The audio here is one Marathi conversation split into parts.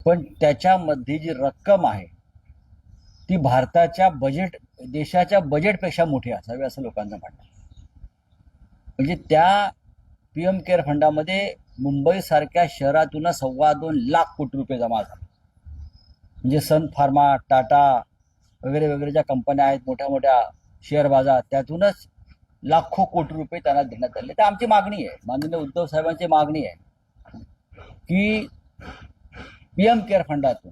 पण त्याच्यामध्ये जी रक्कम आहे ती भारताच्या देशाच्या बजेटपेक्षा मोठी असावी असं लोकांचं म्हणणं आहे. म्हणजे त्या पीएम केअर फंडामध्ये मुंबई सारख्या शहरातूनच 2.25 लाख कोटी रुपये जमा झाले. म्हणजे सन फार्मा, टाटा वगैरे वगैरे ज्या कंपन्या आहेत, मोठ्या मोठ्या शेअर बाजार, त्यातूनच लाखो कोटी रुपये त्यांना देण्यात आले. तर आमची मागणी आहे, माननीय उद्धव साहेबांची मागणी आहे की पीएम केअर फंडातून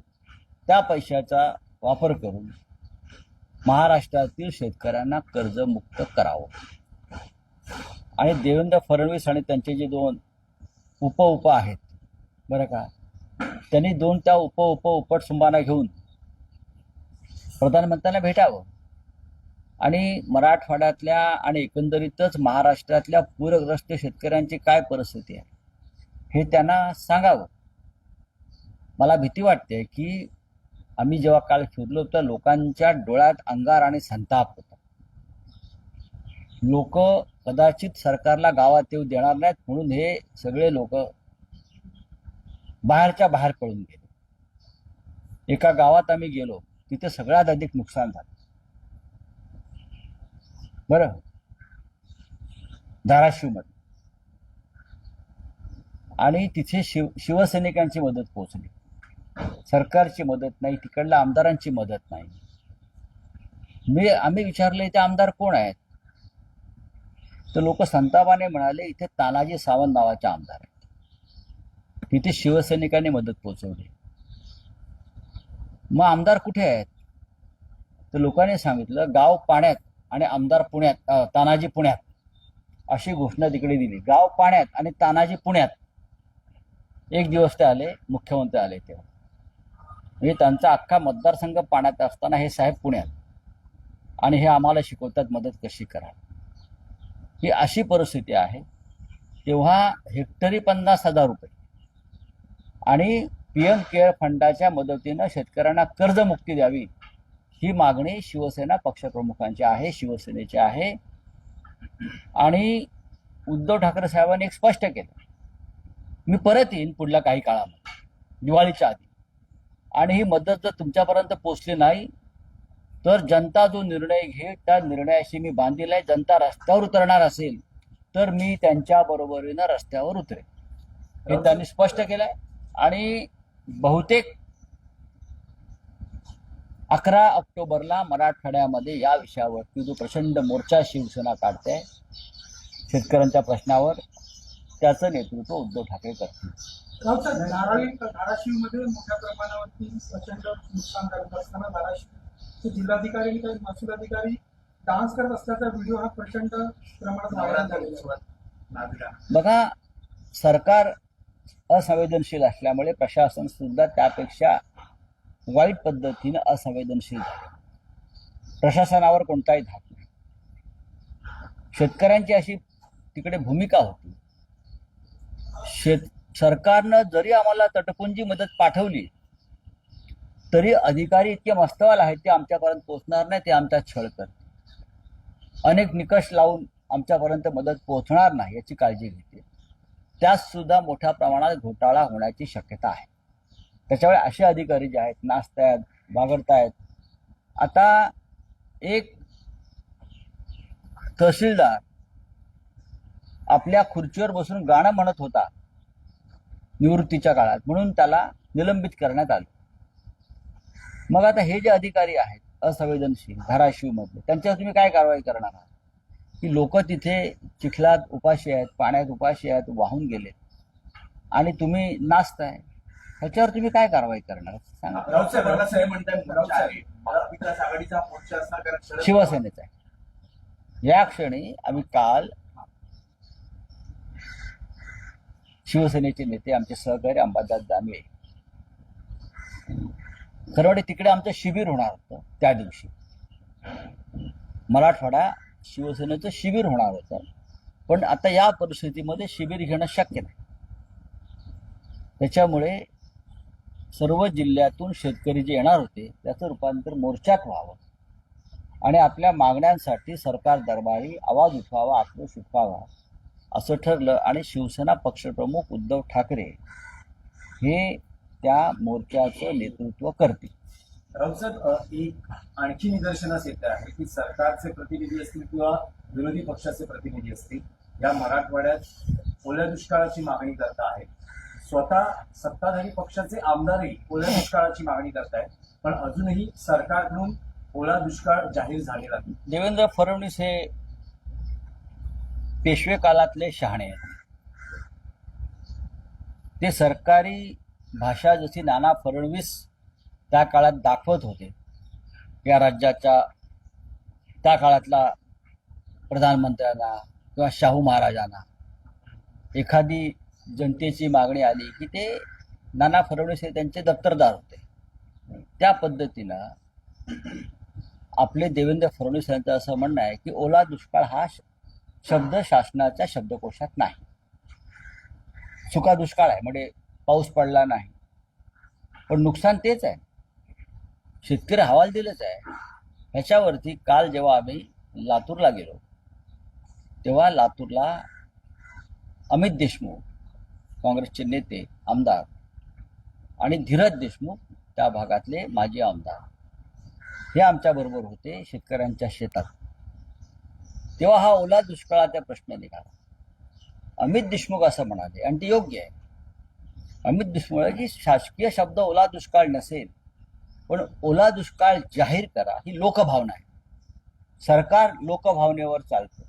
त्या पैशाचा वापर करून महाराष्ट्रातील शेतकऱ्यांना कर्जमुक्त करावं. आणि देवेंद्र फडणवीस आणि त्यांचे जे 2 उप आहेत बरं का, त्यांनी 2 त्या उपटसुंबांना घेऊन प्रधानमंत्र्यांना भेटावं आणि मराठवाड्यातल्या आणि एकंदरीतच महाराष्ट्रातल्या पूरग्रस्त शेतकऱ्यांची काय परिस्थिती आहे हे त्यांना सांगावं. मला भीती वाटते की आम्ही जेव्हा काल फिरलो तर लोकांच्या डोळ्यात अंगार आणि संताप होता. लोक कदाचित सरकारला गावात येऊ देणार नाहीत म्हणून हे सगळे लोक बाहेरच्या बाहेर पळून गेले. एका गावात आम्ही गेलो, तिथे सगळ्यात अधिक नुकसान झालं. बरं, धाराशिवमध्ये. आणि तिथे शिवसैनिकांची मदत पोहोचली, सरकारची मदत नाही, तिकडल्या आमदारांची मदत नाही. आम्ही विचारले ते आमदार कोण आहेत, तर लोक संतापाने म्हणाले इथे तानाजी सावंत नावाचे आमदार आहेत, तिथे शिवसैनिकांनी मदत पोहोचवली. मग आमदार कुठे आहेत, तर लोकांनी सांगितलं गाव पाण्यात आणि आमदार पुण्यात, तानाजी पुण्यात, अशी घोषणा तिकडे दिली. गाव पाण्यात आणि तानाजी पुण्यात. एक दिवस ते आले, मुख्यमंत्री आले तेव्हा. म्हणजे त्यांचा अख्खा मतदारसंघ पाण्यात असताना हे साहेब पुण्यात, आणि हे आम्हाला शिकवतात मदत कशी करा. ही अशी परिस्थिती आहे. तेव्हा हेक्टरी 50,000 रुपये आणि पीएम केअर फंडाच्या मदतीनं शेतकऱ्यांना कर्जमुक्ती द्यावी, ही मागणी शिवसेना पक्षप्रमुखांची आहे, शिवसेनेची आहे. आणि उद्धव ठाकरे साहेबांनी एक स्पष्ट केलं, मी परत येईन पुढल्या काही काळामध्ये, दिवाळीच्या आधी, आणि ही मदत जर तुमच्यापर्यंत पोहोचली नाही तर जनता जो निर्णय घेईल त्या निर्णयाशी मी बांधील आहे. जनता रस्त्यावर उतरणार असेल तर मी त्यांच्या बरोबरीनं रस्त्यावर उतरेन, हे त्यांनी स्पष्ट केलंय. आणि बहुतेक 11 ऑक्टोबरला मराठवाड्यामध्ये या विषयावरती जो प्रचंड मोर्चा शिवसेना काढते शेतकऱ्यांच्या प्रश्नावर, त्याचं नेतृत्व उद्धव ठाकरे करतील. धाराशिवमध्ये मोठ्या प्रमाणावरती प्रचंड नुकसान करत असताना धाराशिव जिल्हाधिकारी आणि काही महसूल अधिकारी डान्स करत असल्याचा व्हिडिओ हा प्रचंड प्रमाणात व्हायरल झालेला आहे. बघा, सरकार असंवेदनशील असल्यामुळे प्रशासन सुद्धा त्यापेक्षा वाईट पद्धतीनं असंवेदनशील झाले. प्रशासनावर कोणताही धाक नाही. शेतकऱ्यांची अशी तिकडे भूमिका होती. सरकारनं जरी आम्हाला तटपुंजी मदत पाठवली तरी अधिकारी इतके मस्तवाल आहेत ते आमच्यापर्यंत पोहोचणार नाही, ते आमचा छळ करतात. अनेक निकष लावून आमच्यापर्यंत मदत पोहोचणार नाही याची काळजी घेते. त्यात सुद्धा मोठ्या प्रमाणात घोटाळा होण्याची शक्यता आहे. त्याच्यामुळे असे अधिकारी जे आहेत नाचतायत, बागडतायत. आता एक तहसीलदार आपल्या खुर्चीवर बसून गाणं म्हणत होता निवृत्तीच्या काळात, म्हणून त्याला निलंबित करण्यात आलं. मग आता हे जे अधिकारी आहेत असंवेदनशील धाराशिवमधले, त्यांच्यावर तुम्ही काय कारवाई करणार आहात? की लोक तिथे चिखलात उपाशी आहेत, पाण्यात उपाशी आहेत, वाहून गेलेत, आणि तुम्ही नाचताय, ह्याच्यावर तुम्ही काय कारवाई करणार सांगा. शिवसेनेचा आहे. या क्षणी आम्ही काल शिवसेनेचे नेते, आमचे सहकारी अंबादास दानवे, खरवडे तिकडे आमचं शिबिर होणार होतं. त्या दिवशी मराठवाडा शिवसेनेचं शिबिर होणार होतं, पण आता या परिस्थितीमध्ये शिबिर घेणं शक्य नाही. त्याच्यामुळे सर्व जिल्ह्यातून शेतकरी जे येणार होते त्याचं रूपांतर मोर्चात व्हावं आणि आपल्या मागण्यांसाठी सरकार दरबारी आवाज उठवावा, आक्रोश उठवावा असं ठरलं. आणि शिवसेना पक्षप्रमुख उद्धव ठाकरे हे त्या मोर्चाचं नेतृत्व करतील. राऊतसाहेब, एक आणखी निदर्शनास येत आहे की सरकारचे प्रतिनिधी असतील किंवा विरोधी पक्षाचे प्रतिनिधी असतील, या मराठवाड्यात ओल्या दुष्काळाची मागणी करत आहेत. स्वतः सत्ताधारी पक्षाचे आमदारही ओल्या दुष्काळाची मागणी करतायत, पण अजूनही सरकारकडून ओला दुष्काळ जाहीर झालेला नाही. देवेंद्र फडणवीस हे पेशवे काळातले शहाणे आहेत. ते सरकारी भाषा जशी नाना फडणवीस त्या काळात दाखवत होते, या राज्याच्या त्या काळातला प्रधानमंत्र्यांना किंवा शाहू महाराजांना एखादी जनतेची मागणी आली की ते नाना फडणवीस हे त्यांचे दप्तरदार होते. त्या पद्धतीनं आपले देवेंद्र फडणवीस यांचं असं म्हणणं आहे की ओला दुष्काळ हा शब्द शासनाच्या शब्दकोशात नाही. सुका दुष्काळ आहे म्हणजे पाऊस पडला नाही, पण नुकसान तेच आहे. शेतकरी हवालदिलच आहे. ह्याच्यावरती काल जेव्हा आम्ही लातूरला गेलो तेव्हा लातूरला अमित देशमुख काँग्रेसचे नेते आमदार आणि धीरज देशमुख त्या भागातले माजी आमदार हे आमच्याबरोबर होते शेतकऱ्यांच्या शेतात. तेव्हा हा ओला दुष्काळाचा प्रश्न निघाला. अमित देशमुख असं म्हणाले आणि ते योग्य आहे. अमित देशमुख की शासकीय शब्द ओला दुष्काळ नसेल, पण ओला दुष्काळ जाहीर करा ही लोकभावना आहे. सरकार लोकभावनेवर चालतं,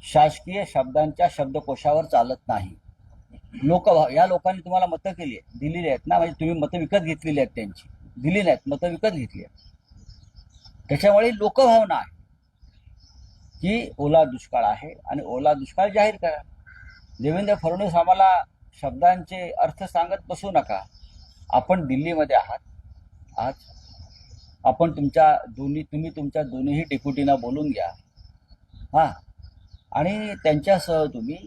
शासकीय शब्दांच्या शब्दकोशावर चालत नाही. या लोकांनी तुम्हाला मतं केली आहे, दिलेली आहेत ना, म्हणजे तुम्ही मतं विकत घेतलेली आहेत, त्यांची दिली नाहीत, मतं विकत घेतली आहेत. त्याच्यामुळे लोकभावना आहे की ओला दुष्काळ आहे आणि ओला दुष्काळ जाहीर करा. देवेंद्र फडणवीस आम्हाला शब्दांचे अर्थ सांगत बसू नका. आपण दिल्लीमध्ये आहात आज, आपण तुम्ही तुमच्या दोन्हीही डेप्युटीना बोलून घ्या हां, आणि त्यांच्यासह तुम्ही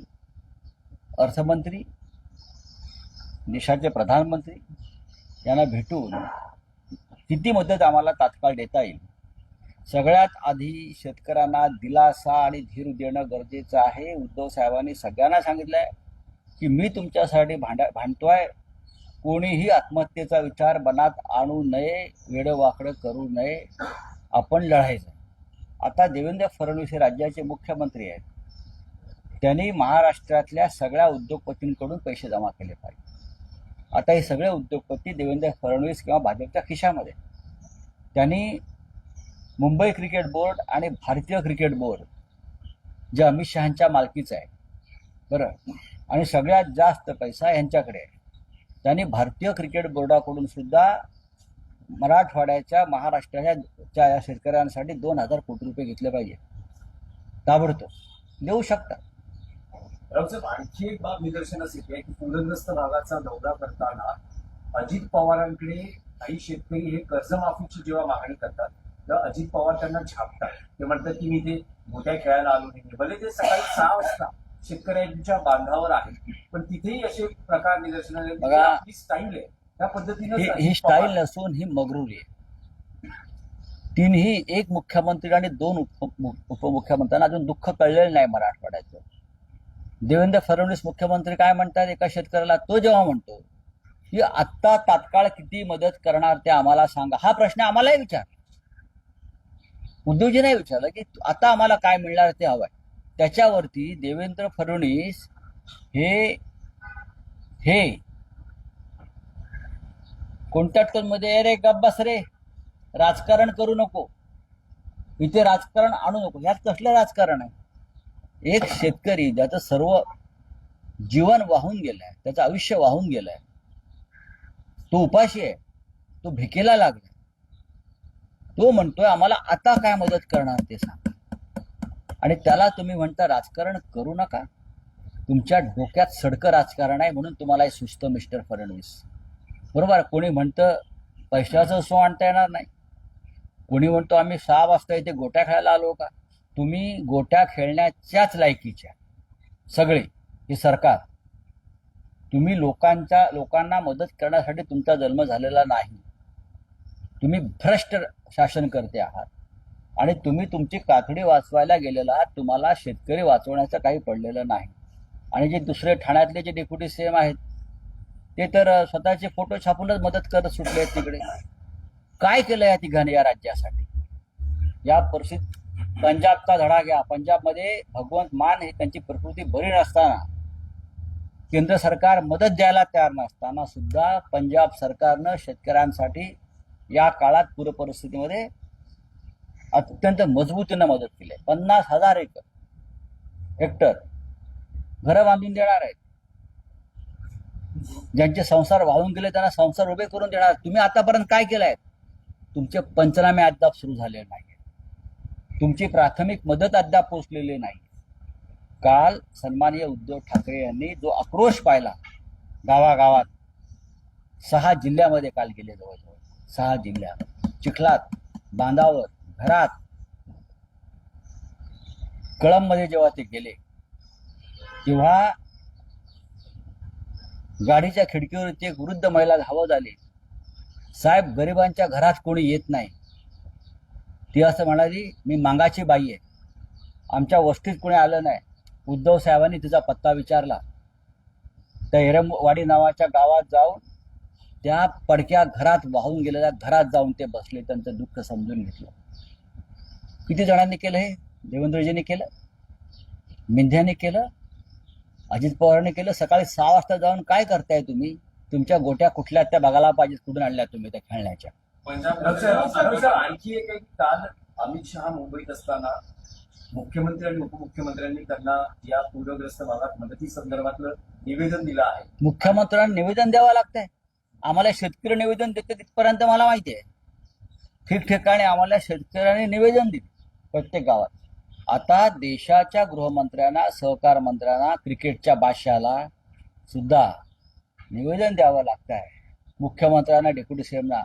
अर्थमंत्री, देशाचे प्रधानमंत्री यांना भेटून किती मदत आम्हाला तात्काळ देता येईल. सगळ्यात आधी शेतकऱ्यांना दिलासा आणि धीर देणं गरजेचं आहे. उद्धव साहेबांनी सगळ्यांना सांगितलं आहे की मी तुमच्यासाठी भांडतोय, कोणीही आत्महत्येचा विचार मनात आणू नये, वेडवाकडं करू नये, आपण लढायचं. आता देवेंद्र फडणवीस हे राज्याचे मुख्यमंत्री आहेत. त्यांनी महाराष्ट्रातल्या सगळ्या उद्योगपतींकडून पैसे जमा केले पाहिजे. आता हे सगळे उद्योगपती देवेंद्र फडणवीस किंवा भाजपच्या खिशामध्ये. त्यांनी मुंबई क्रिकेट बोर्ड आणि भारतीय क्रिकेट बोर्ड जे अमित शहांच्या मालकीचं आहे बरं, आणि सगळ्यात जास्त पैसा यांच्याकडे आहे. त्यांनी भारतीय क्रिकेट बोर्डाकडून सुद्धा मराठवाड्याच्या महाराष्ट्राच्या या शेतकऱ्यांसाठी 2,000 कोटी रुपये घेतले पाहिजे. ताबडतोब देऊ शकतात. राऊतसाहेब, आणखी एक बाब निदर्शनास येते की पूरग्रस्त भागाचा दौरा करताना अजित पवारांकडे काही शेतकरी हे कर्जमाफीची जेव्हा मागणी करतात तेव्हा अजित पवार त्यांना झापतात. ते म्हणतात की मी ते गोट्या खेळायला आलो नाही, भले ते सकाळी 6 वाजता शेतकऱ्यांच्या बांधावर आहे, पण तिथेही असे प्रकार निदर्शनास येतात. बघा, आपली स्टाईल आहे त्या पद्धतीने ही स्टाईल नसून ही मगरुरी आहे. तीनही, एक मुख्यमंत्री आणि 2 उपमुख्यमंत्र्यांना अजून दुःख कळलेलं नाही मराठवाड्याचं. देवेंद्र फडणवीस मुख्यमंत्री काय म्हणतात एका शेतकऱ्याला, तो जेव्हा म्हणतो की आत्ता तात्काळ किती मदत करणार ते आम्हाला सांगा, हा प्रश्न आम्हालाही विचार, उद्धवजी नाही विचारलं की आता आम्हाला काय मिळणार ते हवंय. त्याच्यावरती देवेंद्र फडणवीस हे कोणत्या टोनमध्ये, अरे गब्बास रे, राजकारण करू नको, इथे राजकारण आणू नको. यात कसलं राजकारण आहे? एक शेतकरी ज्याचं सर्व जीवन वाहून गेलंय, त्याचं आयुष्य वाहून गेलंय, तो उपाशी आहे, तो भिकेला लागलाय, तो म्हणतोय आम्हाला आता काय मदत करणार ते सांगा, आणि त्याला तुम्ही म्हणता राजकारण करू नका. तुमच्या डोक्यात सडकं राजकारण आहे म्हणून तुम्हाला हे सुचतं मिस्टर फडणवीस. बरोबर. कोणी म्हणतं पैशाचं सो आणता येणार नाही, कोणी म्हणतो आम्ही 6 वाजता इथे गोट्या खेळायला आलो का. तुम्ही गोट्या खेळण्याच्याच लायकीच्या सगळे हे सरकार. तुम्ही लोकांना मदत करण्यासाठी तुमचा जन्म झालेला नाही. तुम्ही भ्रष्ट शासनकर्ते आहात आणि तुम्ही तुमची कातडी वाचवायला गेलेला आहात. तुम्हाला शेतकरी वाचवण्याचं काही पडलेलं नाही. आणि जे दुसरे ठाण्यातले जे डेप्युटी सीएम आहेत ते तर स्वतःचे फोटो छापूनच मदत करत सुटले आहेत तिकडे. काय केलं या तिघांनी या राज्यासाठी? या परिस्थितीत पंजाबचा धडा घ्या. पंजाबमध्ये भगवंत मान हे त्यांची प्रकृती बरी नसताना, केंद्र सरकार मदत द्यायला तयार नसताना सुद्धा पंजाब सरकारनं शेतकऱ्यांसाठी या काळात पूर परिस्थितीमध्ये अत्यंत मजबूतीनं मदत केली. 50,000 हेक्टर घरं बांधून देणार आहेत. ज्यांचे संसार वाहून गेले त्यांना संसार उभे करून देणार. तुम्ही आतापर्यंत काय केलंय? तुमचे पंचनामे अद्याप सुरू झाले नाही. तुमची प्राथमिक मदत अद्याप पोहोचलेली नाही. काल सन्माननीय उद्धव ठाकरे यांनी जो आक्रोश पाहिला गावागावात, 6 जिल्ह्यामध्ये काल गेले, जवळजवळ 6 जिल्ह्यात, चिखलात, बांधावर, घरात, कळंबमध्ये जेव्हा ते गेले तेव्हा गाडीच्या खिडकीवरती एक वृद्ध महिला धावत आली. साहेब, गरिबांच्या घरात कोणी येत नाही. ती असं म्हणाली, मी मांगाची बाई आहे, आमच्या वस्तीत कोणी आलं नाही. उद्धव साहेबांनी तिचा पत्ता विचारला. त्या एरमवाडी नावाच्या गावात जाऊन त्या पडक्या घरात वाहून गेलेल्या घरात जाऊन ते बसले, त्यांचं दुःख समजून घेतलं. किती जणांनी केलं हे? देवेंद्रजींनी केलं, मिंध्याने केलं, अजित पवारांनी केलं. सकाळी 6 वाजता जाऊन काय करताय तुम्ही? तुमच्या गोट्या कुठल्या त्या बघायला पाहिजे, कुठून आणल्या तुम्ही त्या खेळण्याच्या. आणखी एक आहे की काल अमित शहा मुंबईत असताना मुख्यमंत्री आणि उपमुख्यमंत्र्यांनी त्यांना या पूरग्रस्त भागात मदती संदर्भातलं निवेदन दिलं आहे. मुख्यमंत्र्यांना निवेदन द्यावं लागतंय. आम्हाला शेतकरी निवेदन देते तिथपर्यंत मला माहिती आहे. ठिकठिकाणी आम्हाला शेतकऱ्यांनी निवेदन दिले प्रत्येक गावात. आता देशाच्या गृहमंत्र्यांना, सहकार मंत्र्यांना, क्रिकेटच्या बादशाला सुद्धा निवेदन द्यावं लागत आहे. मुख्यमंत्र्यांना, डेप्युटी सीएमना.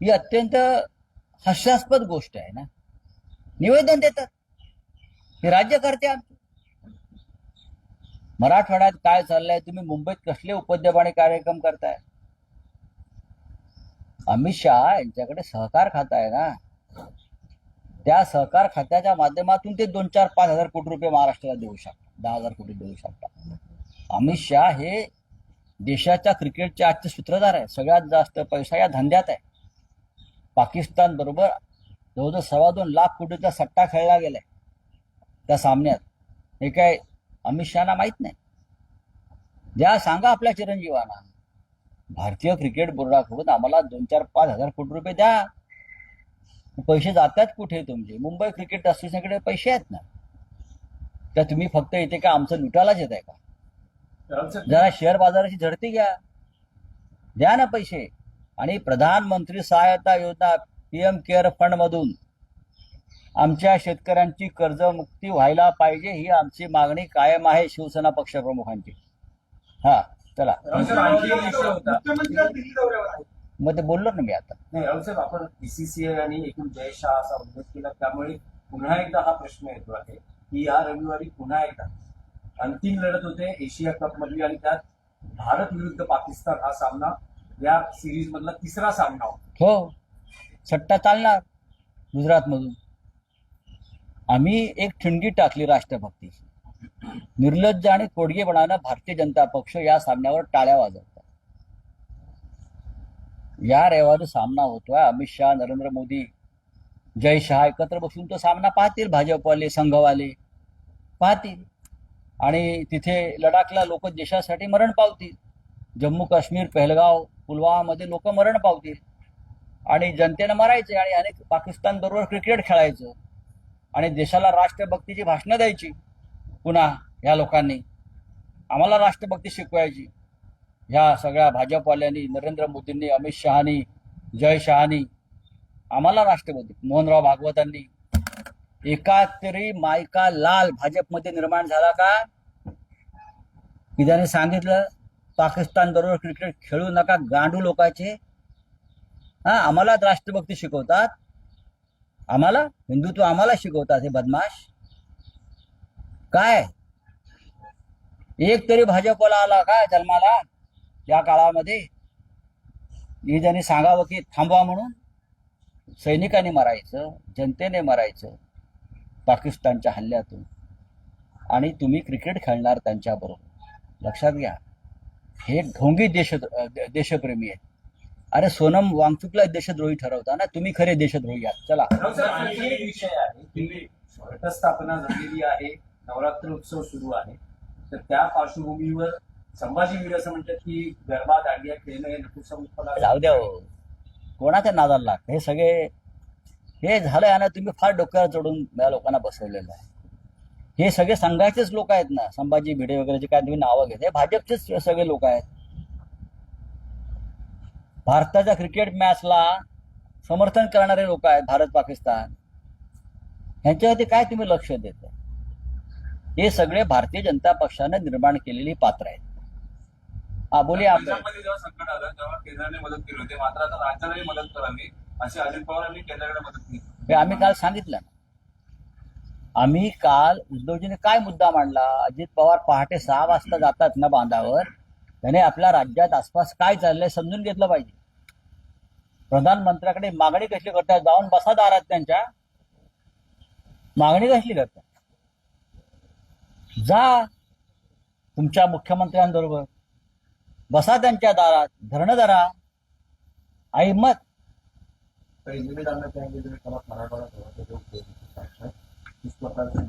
ही अत्यंत हास्यास्पद गोष्ट आहे ना. निवेदन देतात हे राज्यकर्ते आमचे. मराठवाड्यात काय चाललंय? तुम्ही मुंबईत कसले उपद्यमाने कार्यक्रम करताय? अमित शहा यांच्याकडे सहकार खाता आहे ना. त्या सहकार खात्याच्या माध्यमातून ते 2-4-5 हजार कोटी रुपये महाराष्ट्राला देऊ शकतात, 10,000 कोटी देऊ शकतात. अमित शहा हे देशाच्या क्रिकेटचे आजचे सूत्रधार आहे. सगळ्यात जास्त पैसा या धंद्यात आहे. पाकिस्तान बरोबर जवळजवळ 2.25 लाख कोटीचा सट्टा खेळला गेलाय त्या सामन्यात. हे काय अमित शहाना माहित नाही? द्या, सांगा आपल्या चिरंजीवांना, भारतीय क्रिकेट बोर्डाकडून आम्हाला 2-4-5 हजार कोटी रुपये द्या. पैसे जातात कुठे तुमचे? मुंबई क्रिकेट असोसिएशनकडे पैसे आहेत ना. तर तुम्ही फक्त इथे का आमचं लुटायलाच येत आहे का? जरा शेअर बाजाराची झडती घ्या, द्या ना पैसे. आणि प्रधानमंत्री सहायता योजना, PM केअर फंड मधून आमच्या शेतकऱ्यांची कर्जमुक्ती व्हायला पाहिजे, ही आमची मागणी कायम आहे शिवसेना पक्षप्रमुखांची. हा, चला. आणखी एक विषय होता. मुख्यमंत्री आज दिल्ली दौऱ्यावर आहेत. मग ते बोललो ना मी आता. नाही रावसाहेब, आपण BCCI आणि एकूण जय शहा असा उल्लेख केला, त्यामुळे पुन्हा एकदा हा प्रश्न येतो आहे की या रविवारी पुन्हा एकदा अंतिम लढत होते एशिया कप मधली, आणि त्यात भारत विरुद्ध पाकिस्तान हा सामना या सिरीज मधला 3रा सामना होता. हो, सट्टा चालणार गुजरात मधून. आम्ही एक ठिणगी टाकली राष्ट्रभक्तीची. निर्लज्ज आणि कोडगेपणानं भारतीय जनता पक्ष या सामन्यावर टाळ्या वाजवतात. या रविवारी सामना होतोय. अमित शहा, नरेंद्र मोदी, जय शहा एकत्र बसून तो सामना पाहतील. भाजपवाले, संघवाले पाहतील. आणि तिथे लडाखला लोक देशासाठी मरण पावतील. जम्मू काश्मीर, पहलगाव, पुलवामामध्ये लोक मरण पावतील. आणि जनतेनं मरायचे आणि अनेक पाकिस्तान बरोबर क्रिकेट खेळायचं आणि देशाला राष्ट्रभक्तीची भाषणं द्यायची. पुन्हा ह्या लोकांनी आम्हाला राष्ट्रभक्ती शिकवायची. ह्या सगळ्या भाजपवाल्यांनी, नरेंद्र मोदींनी, अमित शहानी, जय शहानी आम्हाला राष्ट्रभक्ती. मोहनराव भागवतांनी. एका तरी मायका लाल भाजपमध्ये निर्माण झाला का? की त्याने सांगितलं पाकिस्तान बरोबर क्रिकेट खेळू नका, गांडू लोकांचे. आम्हाला राष्ट्रभक्ती शिकवतात, आम्हाला हिंदुत्व आम्हाला शिकवतात हे बदमाश. काय एक तरी भाजपवाला आला का जन्माला या काळामध्ये? हे ज्यांनी सांगावं की थांबवा म्हणून. सैनिकांनी मरायचं, जनतेने मरायचं पाकिस्तानच्या हल्ल्यातून, आणि तुम्ही क्रिकेट खेळणार त्यांच्याबरोबर. लक्षात घ्या. हे ढोंगी देशप्रेमी आहेत. अरे सोनम वांगचुकला देशद्रोही ठरवता ना, तुम्ही खरे देशद्रोही आहात. चला. राव साहेब, आणखी एक विषय आहे की घटस्थापना झालेली आहे, नवरात्र उत्सव सुरू आहे, तर त्या पार्श्वभूमीवर संभाजी वीर असं म्हणतात की गरबा दांडिया खेळणं हे नपुंसकपणा. जाऊ द्या हो. कोणाच्या नादाला लागतं हे सगळे. हे झालंय ना, तुम्ही फार डोक्यावर चढून या लोकांना बसवलेलं आहे. हे सगळे संघाचेच लोक आहेत ना, संभाजी भिडे वगैरे जे काय तुम्ही नावं घेत, हे भाजपचेच सगळे लोक आहेत. भारताच्या क्रिकेट मॅचला समर्थन करणारे लोक आहेत, भारत पाकिस्तान. ह्यांच्यावरती काय तुम्ही लक्ष देता? हे सगळे भारतीय जनता पक्षाने निर्माण केलेली पात्र आहेत. हा बोलिए आप. पंजाबमध्ये जेव्हा संकट आलं तेव्हा केंद्राने मदत केली होती, मात्र आता राज्यालाही मदत करावी अशी अजित पवार यांनी केंद्राकडे मदत केली. हे आम्ही काल सांगितलं ना. आम्ही काल उद्धवजीने काय मुद्दा मांडला? अजित पवार पहाटे 6 वाजता जातात ना बांधावर, त्याने आपल्या राज्यात आसपास काय चाललंय समजून घेतलं पाहिजे. प्रधानमंत्र्याकडे मागणी कसली करतात? जाऊन बसा दारात त्यांच्या. मागणी कसली करतात? जा तुमच्या मुख्यमंत्र्यांबरोबर, बसा त्यांच्या दारात, धरणं धरा. आई मत. तर इनमें जानना चाहेंगे जो कल मराठवाड़ा सभा के जो इस प्रकार से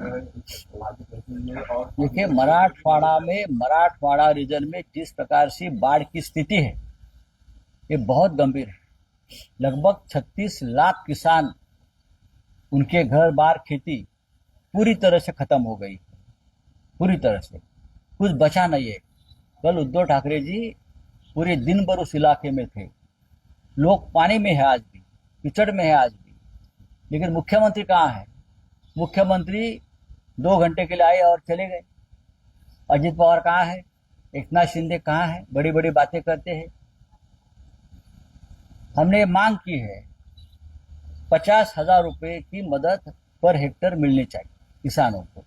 वादी करते हैं और देखिए, मराठवाड़ा रीजन में जिस प्रकार से बाढ़ की स्थिति है, ये बहुत गंभीर है. लगभग 36 लाख किसान, उनके घर बार खेती पूरी तरह से खत्म हो गई, पूरी तरह से कुछ बचा नहीं है. कल उद्धव ठाकरे जी पूरे दिन भर उस इलाके में थे. लोग पानी में है आज भी, कीचड़ में है आज भी. लेकिन मुख्यमंत्री कहाँ है? मुख्यमंत्री 2 घंटे के लिए आए और चले गए. अजित पवार कहाँ है? एकनाथ शिंदे कहाँ है? बड़ी बड़ी बातें करते हैं. हमने मांग की है 50,000 रुपए की मदद पर हेक्टर मिलनी चाहिए किसानों को.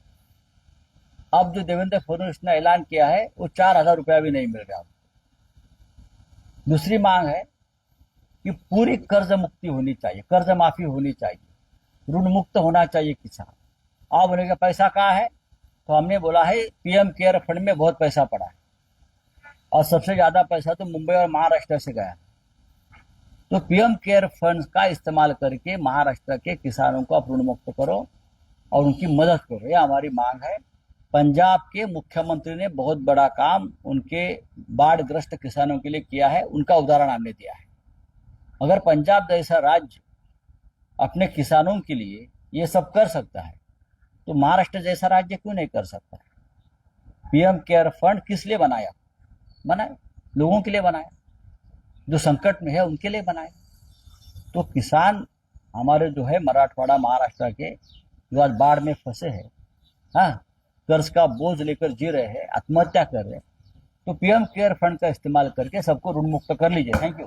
अब जो देवेंद्र फडणवीस ने ऐलान किया है वो 4,000 रुपया भी नहीं मिल रहा. दूसरी मांग है कि पूरी कर्ज मुक्ति होनी चाहिए, कर्ज माफी होनी चाहिए, ऋण मुक्त होना चाहिए किसान. अब बोलेगा पैसा कहाँ है? तो हमने बोला है पीएम केयर फंड में बहुत पैसा पड़ा है और सबसे ज्यादा पैसा तो मुंबई और महाराष्ट्र से गया. तो पीएम केयर फंड का इस्तेमाल करके महाराष्ट्र के किसानों को आप ऋण मुक्त करो और उनकी मदद करो, ये हमारी मांग है. पंजाब के मुख्यमंत्री ने बहुत बड़ा काम उनके बाढ़ग्रस्त किसानों के लिए किया है, उनका उदाहरण हमने दिया है. अगर पंजाब जैसा राज्य अपने किसानों के लिए ये सब कर सकता है तो महाराष्ट्र जैसा राज्य क्यों नहीं कर सकता? पीएम केयर फंड किस लिए बनाया? लोगों के लिए बनाया, जो संकट में है उनके लिए बनाया. तो किसान हमारे जो है मराठवाड़ा महाराष्ट्र के जो आज बाढ़ में फंसे हैं, हाँ, कर्ज का बोझ लेकर जी रहे हैं, आत्महत्या कर रहे हैं, तो पीएम केयर फंड का इस्तेमाल करके सबको ऋण मुक्त कर लीजिए. Thank you.